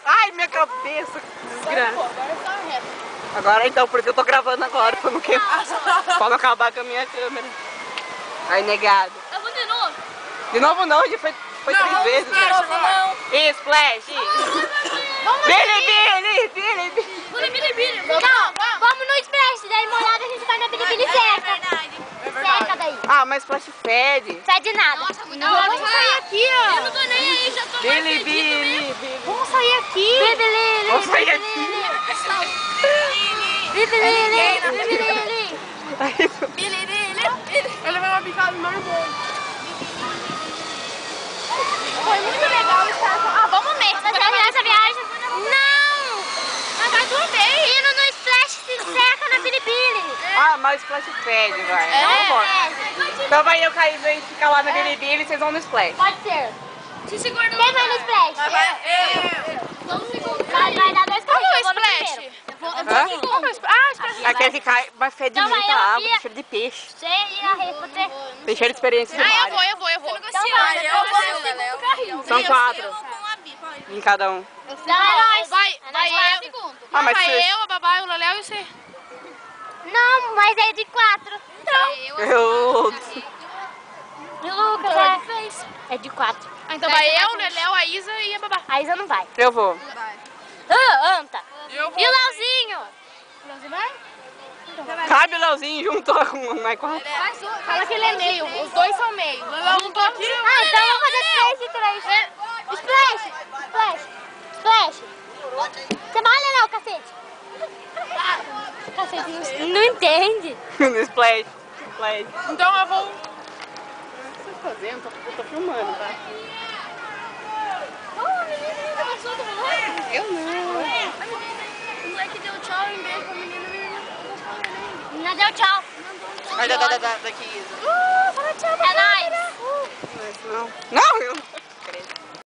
Ai, minha cabeça. Desgraça. Agora então, porque eu tô gravando agora, pra não queimar. Pra não acabar com a minha câmera. Aí, negado. Eu vou de novo. De novo não, já foi 3 vezes. De novo não. Splash. Bilibili. Não, vamos no Splash, daí molhada a gente vai na Bilibili seca. Seca daí. Ah, mas Splash fede. Fede nada. Nossa, Não, vamos sair aqui, ó. Eu não tô nem aí, já tô mais fedido mesmo. Vamos sair aqui. Bilibili. Vamos sair aqui. Bilibili. Eu levei uma picada no meu irmão. Foi muito legal estar com... Ah, vamos mesmo. Você essa viagem? Não! Mas vai dormir. Indo no Splash se seca na Bilibili. Ah, mas Splash fede, vai. Não pode. Então vai eu cair e ficar lá na Bilibili e vocês vão no Splash. Pode ser. Se segura no Quem vai no Splash? Vamos segundo. Vai dar 2 Qual carrinhos. é o Splash? Aquele que cai, mas fede Então vai, muita eu água, via. tem cheiro de peixe. Você e a Rê, você. Tem cheiro de experiência de mar. Eu vou. Então vai, São 4 em cada um. Não, é nóis. Vai eu. segundo. Ah, mas Vai você... eu, a Babá, o Leléo e você. Não, mas é de 4. Então. Eu... E o Lucas é de 4. Ah, então vai eu, o Leléo, a Isa e a Babá. A Isa não vai. Eu vou. Anta. Eu vou. E o Leozinho? Você vai? Cabe o Leozinho junto com o Michael. Fala que ele é meio. Os dois são meio. O Leléo não tá aqui. Ah, então vamos fazer 3 e 3. Splash. Você vai, Leléo, cacete? Cacete, não entende. No Splash. Splash. Então eu vou. O que você tá fazendo? Eu tô filmando, tá? Oh, a menina gostou do moleque. Eu não. O moleque deu tchau em beijo pra menina. Não deu tchau. Ai, daqui, Isa. Fala tchau,